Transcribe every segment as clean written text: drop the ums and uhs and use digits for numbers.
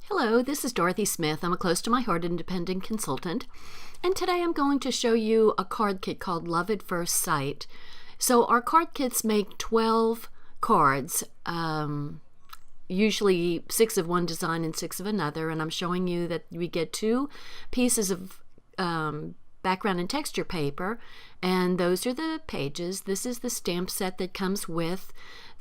Hello, this is Dorothy Smith. I'm a close to my heart independent consultant, and today I'm going to show you a card kit called Love at First Sight. So our card kits make 12 cards, usually 6 of one design and 6 of another, and I'm showing you that we get 2 pieces of background and texture paper, and those are the pages. This is the stamp set that comes with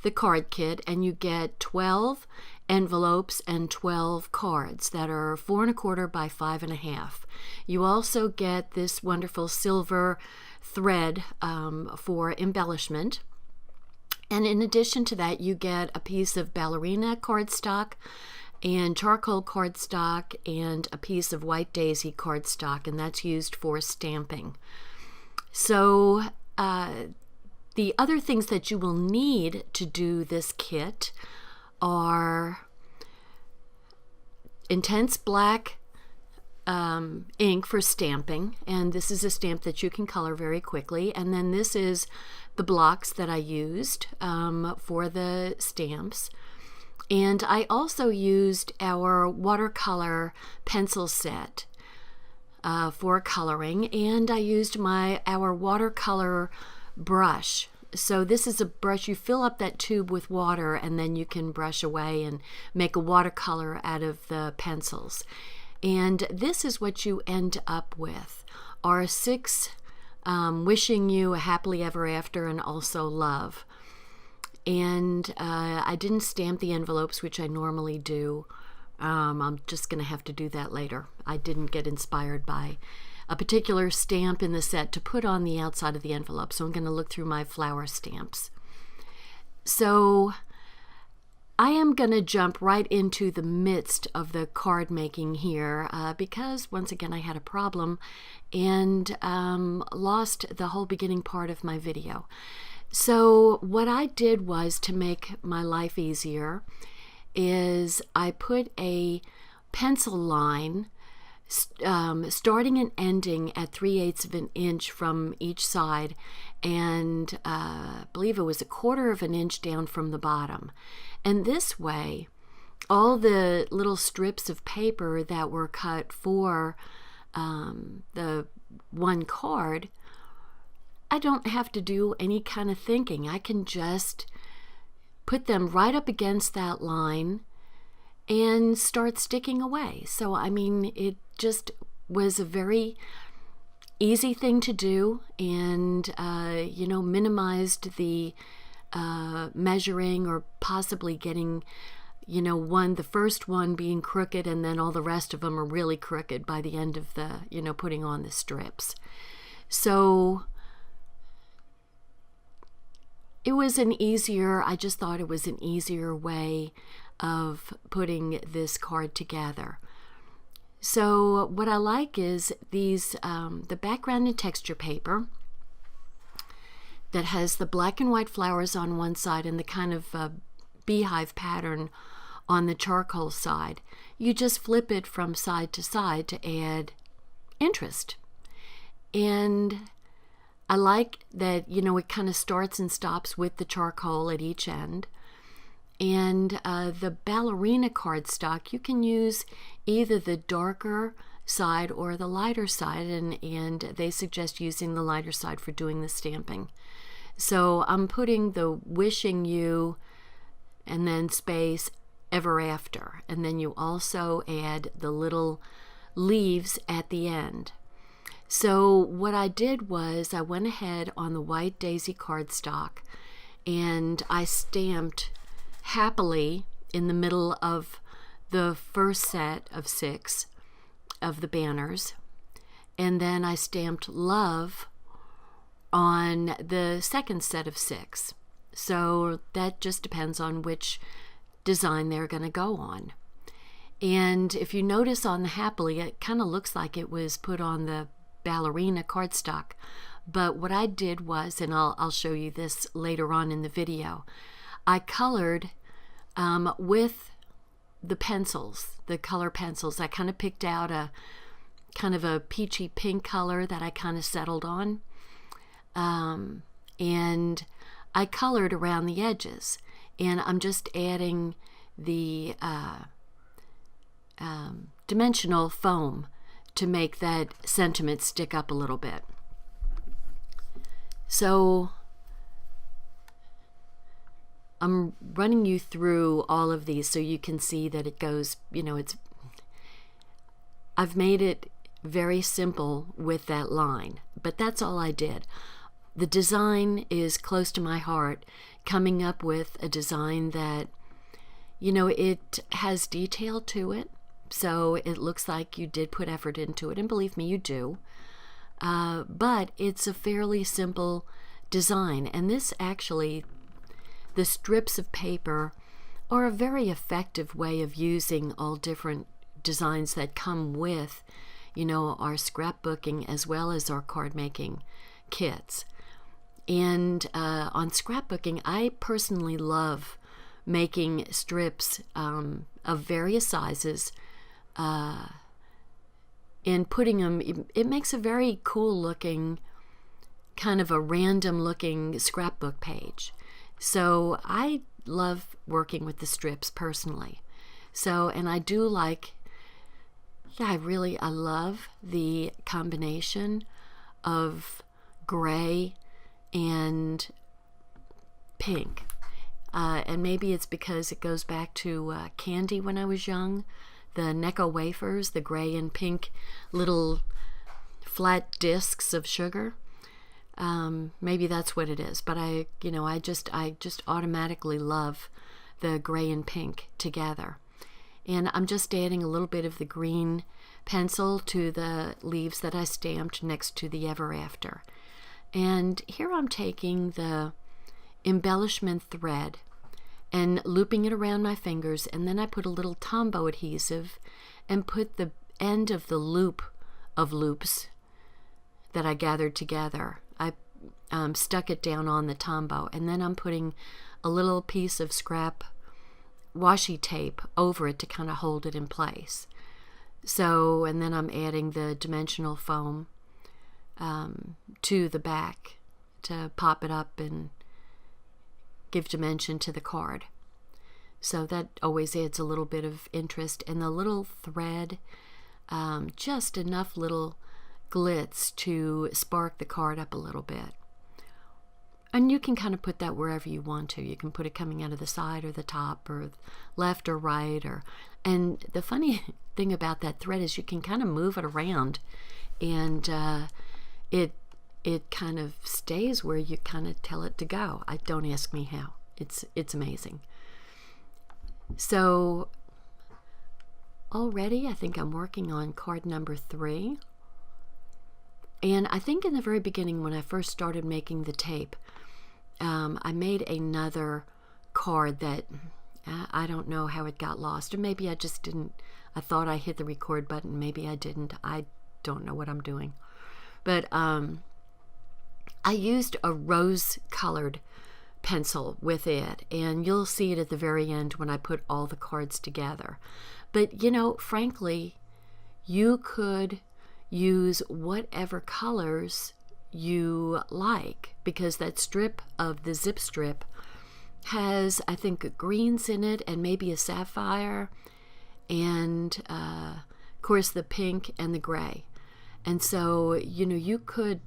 the card kit, and you get 12 envelopes and 12 cards that are 4 1/4 by 5 1/2. You also get this wonderful silver thread for embellishment. And in addition to that, you get a piece of Ballerina cardstock and charcoal cardstock and a piece of white daisy cardstock, and that's used for stamping. So the other things that you will need to do this kit are intense black ink for stamping, and this is a stamp that you can color very quickly. And then this is the blocks that I used for the stamps. And I also used our watercolor pencil set for coloring, and I used our watercolor brush. So this is a brush. You fill up that tube with water, and then you can brush away and make a watercolor out of the pencils. And this is what you end up with, are 6 wishing you a happily ever after and also love. And I didn't stamp the envelopes, which I normally do. I'm just going to have to do that later. I didn't get inspired by a particular stamp in the set to put on the outside of the envelope, so I'm going to look through my flower stamps. So I am going to jump right into the midst of the card making here because once again I had a problem and lost the whole beginning part of my video. So what I did was, to make my life easier, is I put a pencil line starting and ending at 3/8 of an inch from each side, and I believe it was 1/4 of an inch down from the bottom. And this way, all the little strips of paper that were cut for the one card, I don't have to do any kind of thinking. I can just put them right up against that line and start sticking away. So I mean, it just was a very easy thing to do, and minimized the measuring or possibly getting the first one being crooked and then all the rest of them are really crooked by the end of the putting on the strips. So I just thought it was an easier way of putting this card together. So what I like is these, the background and texture paper that has the black and white flowers on one side and the kind of beehive pattern on the charcoal side. You just flip it from side to side to add interest. And I like that, it kind of starts and stops with the charcoal at each end. And the Ballerina cardstock, you can use either the darker side or the lighter side, and they suggest using the lighter side for doing the stamping. So I'm putting the wishing you and then space ever after, and then you also add the little leaves at the end. So what I did was I went ahead on the white daisy cardstock and I stamped happily in the middle of the first set of 6 of the banners, and then I stamped love on the second set of 6. So that just depends on which design they're going to go on. And if you notice on the happily, it kind of looks like it was put on the Ballerina cardstock, but what I did was, and I'll show you this later on in the video, I colored with the pencils, the color pencils. I kind of picked out a kind of a peachy pink color that I kind of settled on, and I colored around the edges, and I'm just adding the dimensional foam to make that sentiment stick up a little bit. So I'm running you through all of these so you can see that it goes, I've made it very simple with that line, but that's all I did. The design is close to my heart, coming up with a design that, it has detail to it, so it looks like you did put effort into it, and believe me, you do. But it's a fairly simple design, and this actually, the strips of paper are a very effective way of using all different designs that come with, our scrapbooking as well as our card making kits. And on scrapbooking, I personally love making strips of various sizes and putting them, it makes a very cool looking, kind of a random looking scrapbook page. So I love working with the strips personally. So, and I do like, I love the combination of gray and pink. And maybe it's because it goes back to candy when I was young. The Necco wafers, the gray and pink little flat discs of sugar. Maybe that's what it is. But I just automatically love the gray and pink together. And I'm just adding a little bit of the green pencil to the leaves that I stamped next to the Ever After. And here I'm taking the embellishment thread and looping it around my fingers, and then I put a little Tombow adhesive and put the end of the loop of loops that I gathered together. I stuck it down on the Tombow, and then I'm putting a little piece of scrap washi tape over it to kind of hold it in place. So, and then I'm adding the dimensional foam to the back to pop it up and give dimension to the card. So that always adds a little bit of interest. And the little thread, just enough little glitz to spark the card up a little bit. And you can kind of put that wherever you want to. You can put it coming out of the side or the top or left or right. And the funny thing about that thread is you can kind of move it around, and it kind of stays where you kind of tell it to go. Don't ask me how. It's amazing. So already I think I'm working on card number 3. And I think in the very beginning when I first started making the tape, I made another card that I don't know how it got lost, or maybe I just didn't. I thought I hit the record button. Maybe I didn't. I don't know what I'm doing. But I used a rose-colored pencil with it, and you'll see it at the very end when I put all the cards together. But, frankly, you could use whatever colors you like, because that strip of the zip strip has, I think, greens in it and maybe a sapphire and, of course, the pink and the gray. And so, you could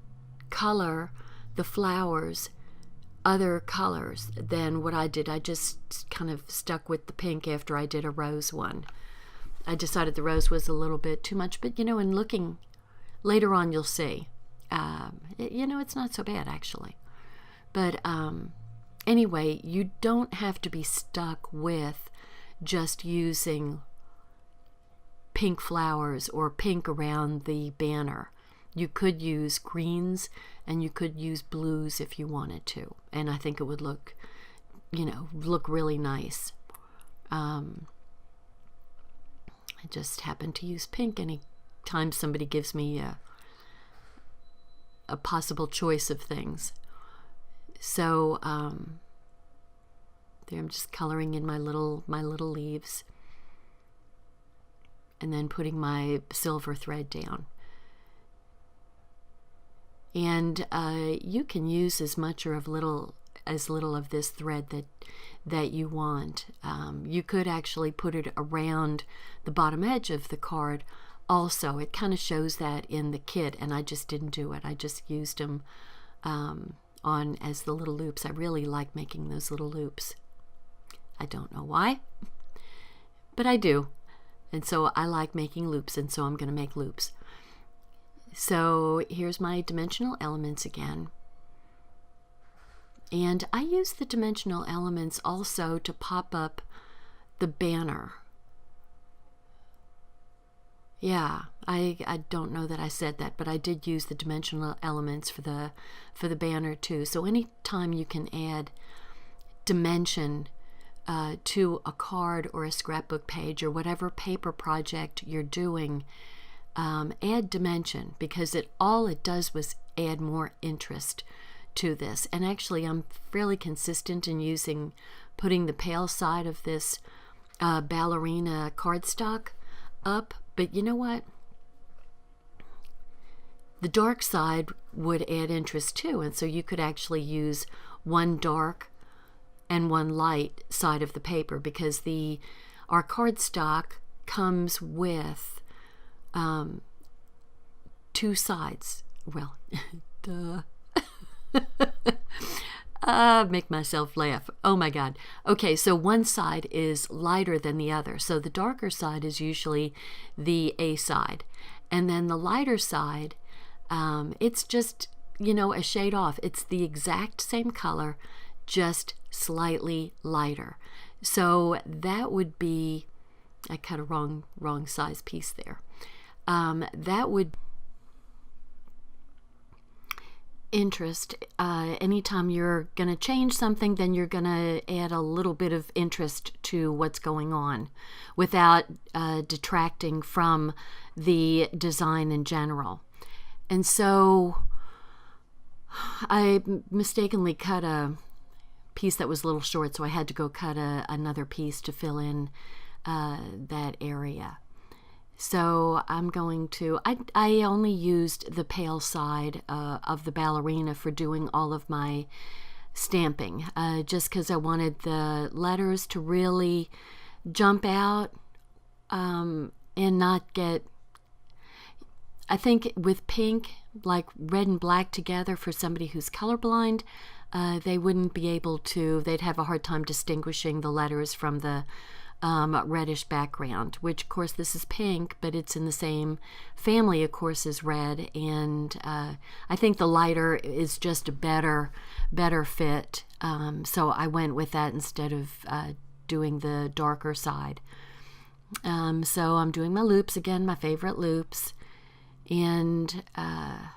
color the flowers other colors than what I did. I just kind of stuck with the pink after I did a rose one. I decided the rose was a little bit too much, but in looking later on, you'll see. It's not so bad actually. But anyway, you don't have to be stuck with just using pink flowers or pink around the banner. You could use greens and you could use blues if you wanted to, and I think it would look really nice. I just happen to use pink anytime somebody gives me a possible choice of things. So there I'm just coloring in my little leaves and then putting my silver thread down. And you can use as much or as little of this thread that you want. You could actually put it around the bottom edge of the card also. It kind of shows that in the kit, and I just didn't do it. I just used them on as the little loops. I really like making those little loops. I don't know why, but I do. And so I like making loops, and so I'm going to make loops. So here's my dimensional elements again. And I use the dimensional elements also to pop up the banner. Yeah, I don't know that I said that, but I did use the dimensional elements for the banner too. So anytime you can add dimension to a card or a scrapbook page or whatever paper project you're doing, add dimension, because all it does was add more interest to this. And actually I'm fairly consistent in putting the pale side of this Ballerina cardstock up, but you know what? The dark side would add interest too, and so you could actually use one dark and one light side of the paper, because our cardstock comes with two sides. Well, duh. Make myself laugh. Oh my God. Okay, so one side is lighter than the other. So the darker side is usually the A side. And then the lighter side, it's just, a shade off. It's the exact same color, just slightly lighter. So that would be, I cut a wrong size piece there. That would interest. Anytime you're going to change something, then you're going to add a little bit of interest to what's going on without detracting from the design in general. And so I mistakenly cut a piece that was a little short, so I had to go cut another piece to fill in that area. So I'm going to, I only used the pale side of the Ballerina for doing all of my stamping, just because I wanted the letters to really jump out and not get, I think with pink, like red and black together for somebody who's colorblind, they wouldn't be able to, they'd have a hard time distinguishing the letters from the reddish background, which of course this is pink, but it's in the same family of course as red, and I think the lighter is just a better fit, so I went with that instead of doing the darker side. So I'm doing my loops again, my favorite loops, and I'll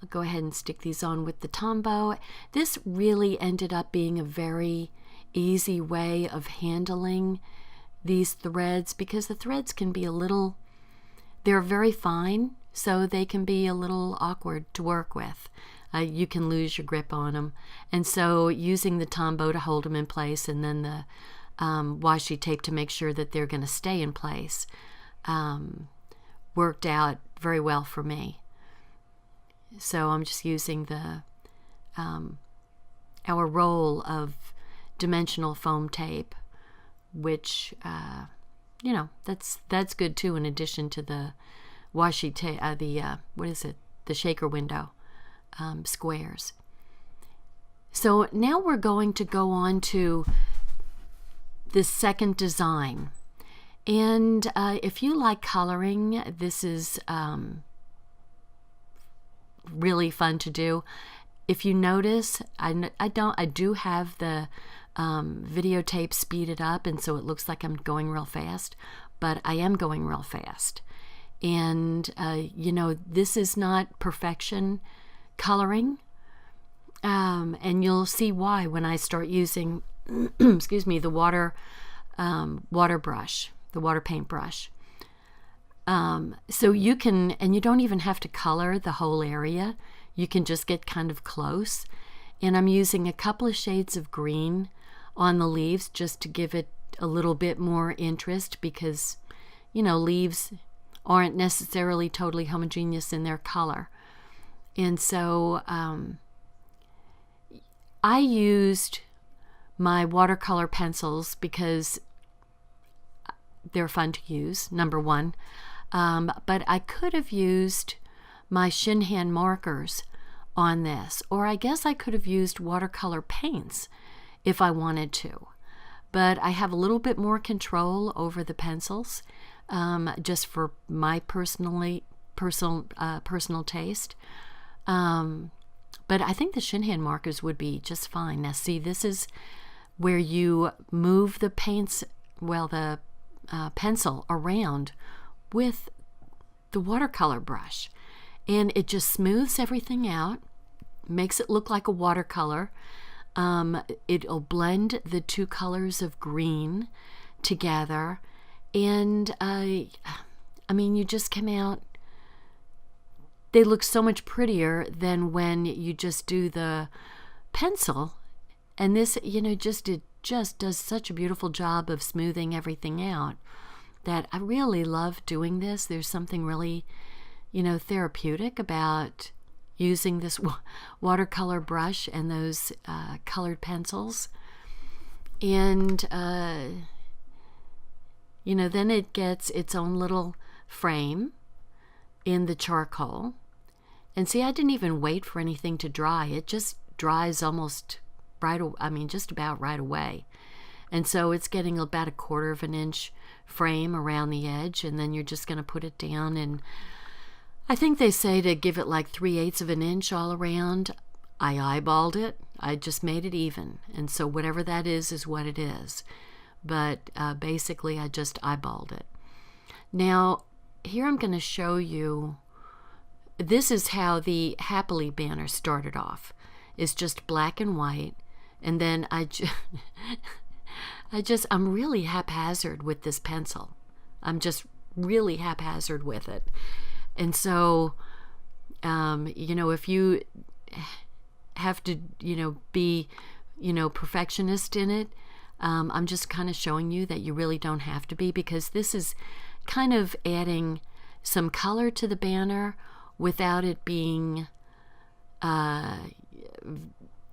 go ahead and stick these on with the Tombow. This really ended up being a very easy way of handling these threads, because the threads can be they're very fine, so they can be a little awkward to work with. You can lose your grip on them, and so using the Tombow to hold them in place, and then the washi tape to make sure that they're going to stay in place, worked out very well for me. So I'm just using our roll of dimensional foam tape, which that's good too, in addition to the washi tape, the shaker window squares. So now we're going to go on to the second design, and if you like coloring, this is really fun to do. If you notice, I do have the videotape speeded up, and so it looks like I'm going real fast, but I am going real fast. And this is not perfection coloring, and you'll see why when I start using excuse me, the water brush, the water paint brush. So you can, and you don't even have to color the whole area. You can just get kind of close. And I'm using a couple of shades of green on the leaves just to give it a little bit more interest, because, leaves aren't necessarily totally homogeneous in their color. And so I used my watercolor pencils because they're fun to use, number one. But I could have used my Shinhan markers on this, or I guess I could have used watercolor paints if I wanted to. But I have a little bit more control over the pencils, just for my personal taste. But I think the Shinhan markers would be just fine. Now see, this is where you move the paints, the pencil around with the watercolor brush, and it just smooths everything out, makes it look like a watercolor. It'll blend the two colors of green together, and I mean, you just come out, they look so much prettier than when you just do the pencil. And this, it just does such a beautiful job of smoothing everything out that I really love doing this. There's something really, therapeutic about using this watercolor brush and those colored pencils. And, then it gets its own little frame in the charcoal. And see, I didn't even wait for anything to dry. It just dries almost just about right away. And so it's getting about 1/4 of an inch frame around the edge, and then you're just going to put it down. And I think they say to give it like 3/8 of an inch all around. I eyeballed it. I just made it even. And so whatever that is what it is. But basically, I just eyeballed it. Now, here I'm going to show you, this is how the Happily banner started off. It's just black and white. And then I'm really haphazard with this pencil. I'm just really haphazard with it. And so, if you have to, be, perfectionist in it, I'm just kind of showing you that you really don't have to be, because this is kind of adding some color to the banner without it being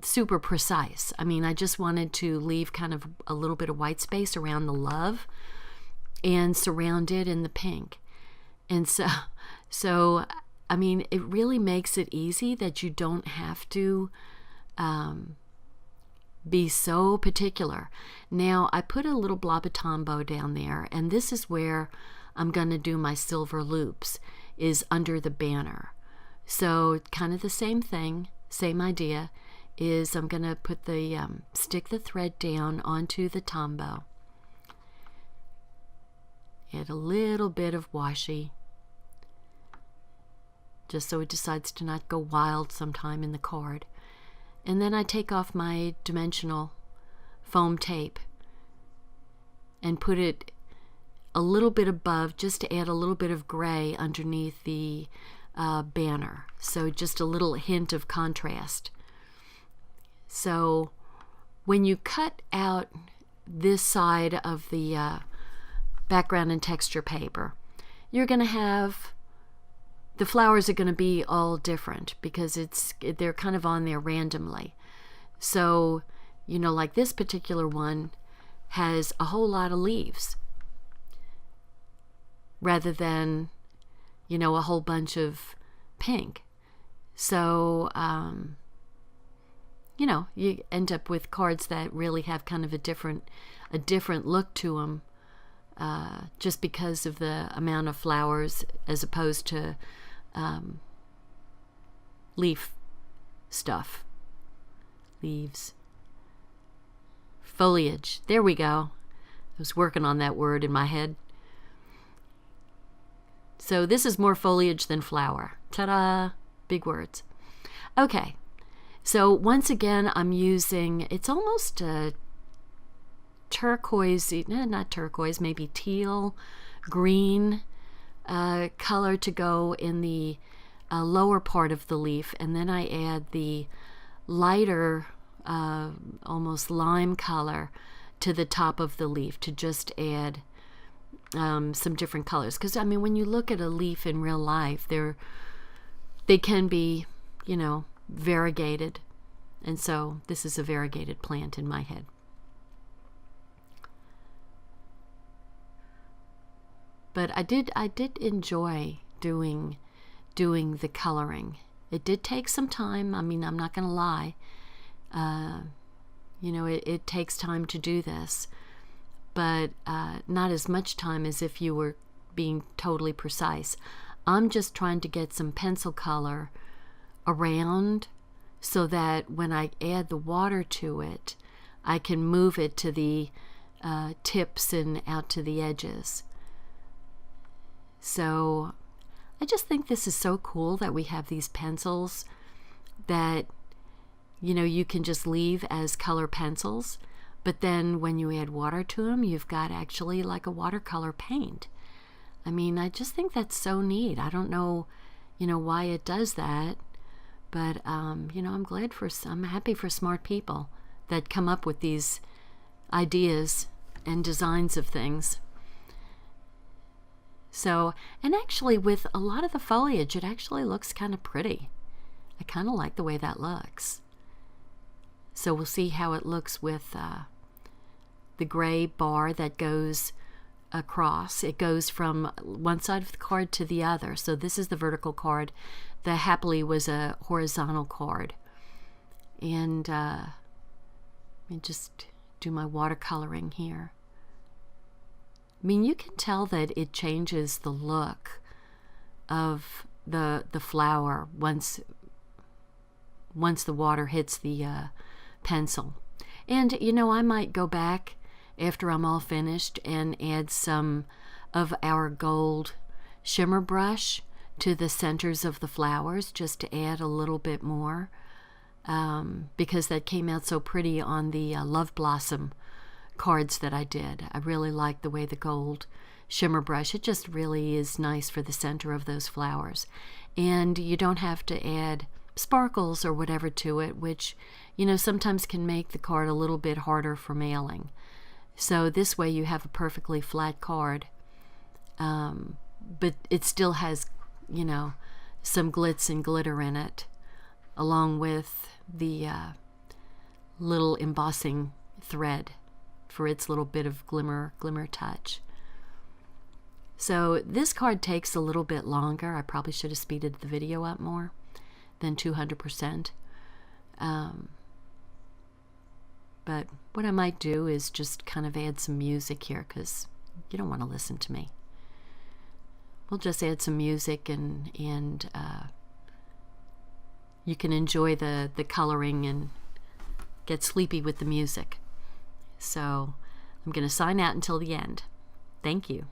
super precise. I mean, I just wanted to leave kind of a little bit of white space around the love and surround it in the pink. And so I mean, it really makes it easy that you don't have to be so particular. Now, I put a little Blobatombo down there, and this is where I'm going to do my silver loops, is under the banner. So kind of the same thing, same idea, is I'm going to put the stick the thread down onto the tombow. Add a little bit of washi, just so it decides to not go wild sometime in the card. And then I take off my dimensional foam tape and put it a little bit above, just to add a little bit of gray underneath the banner. So just a little hint of contrast. So when you cut out this side of the background and texture paper, you're going to have, the flowers are going to be all different because they're kind of on there randomly. So, like this particular one has a whole lot of leaves rather than, a whole bunch of pink. So, you end up with cards that really have kind of a different look to them, just because of the amount of flowers as opposed to leaf stuff. Leaves. Foliage. There we go. I was working on that word in my head. So this is more foliage than flower. Ta-da! Big words. Okay. So once again, I'm using, it's almost a turquoise, not turquoise, maybe teal, green color to go in the lower part of the leaf. And then I add the lighter, almost lime color to the top of the leaf to just add some different colors. Because, I mean, when you look at a leaf in real life, they can be, variegated. And so this is a variegated plant in my head. But I did enjoy doing the coloring. It did take some time. I mean, I'm not going to lie. You know, it takes time to do this, but not as much time as if you were being totally precise. I'm just trying to get some pencil color around so that when I add the water to it, I can move it to the tips and out to the edges. So I just think this is so cool that we have these pencils that, you know, you can just leave as color pencils, but then when you add water to them, you've got actually like a watercolor paint. I mean, I just think that's so neat. I don't know, you know, why it does that, but you know, I'm happy for smart people that come up with these ideas and designs of things. So, and actually with a lot of the foliage, it actually looks kind of pretty. I kind of like the way that looks. So we'll see how it looks with the gray bar that goes across. It goes from one side of the card to the other. So this is the vertical card. The Happily was a horizontal card. And let me just do my watercoloring here. I mean, you can tell that it changes the look of the flower once the water hits the pencil. And you know, I might go back after I'm all finished and add some of our gold shimmer brush to the centers of the flowers just to add a little bit more, because that came out so pretty on the Love Blossom cards that I did. I really like the way the gold shimmer brush, it just really is nice for the center of those flowers. And you don't have to add sparkles or whatever to it, which, you know, sometimes can make the card a little bit harder for mailing. So this way you have a perfectly flat card, but it still has, you know, some glitz and glitter in it, along with the little embossing thread for its little bit of glimmer touch. So this card takes a little bit longer. I probably should have speeded the video up more than 200%. But what I might do is just kind of add some music here, because you don't want to listen to me. We'll just add some music and you can enjoy the coloring and get sleepy with the music. So I'm going to sign out until the end. Thank you.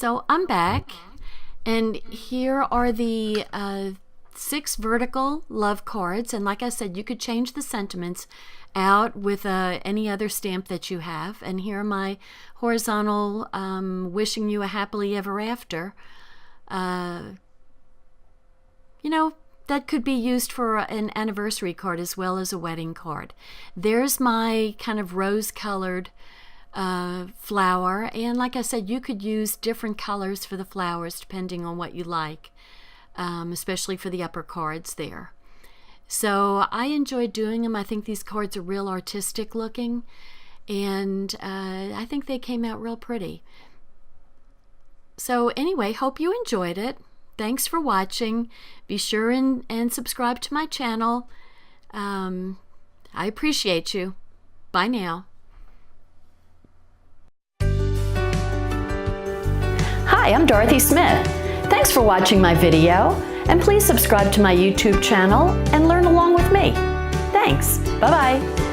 So I'm back, and here are the 6 vertical love cards, and like I said, you could change the sentiments out with any other stamp that you have. And here are my horizontal wishing you a happily ever after. You know, that could be used for an anniversary card as well as a wedding card. There's my kind of rose-colored flower, and like I said, you could use different colors for the flowers depending on what you like, especially for the upper cards there. So I enjoyed doing them. I think these cards are real artistic looking, and I think they came out real pretty. So anyway, hope you enjoyed it. Thanks for watching. Be sure and subscribe to my channel. I appreciate you. Bye now. Hi, I'm Dorothy Smith. Thanks for watching my video, and please subscribe to my YouTube channel and learn along with me. Thanks. Bye-bye.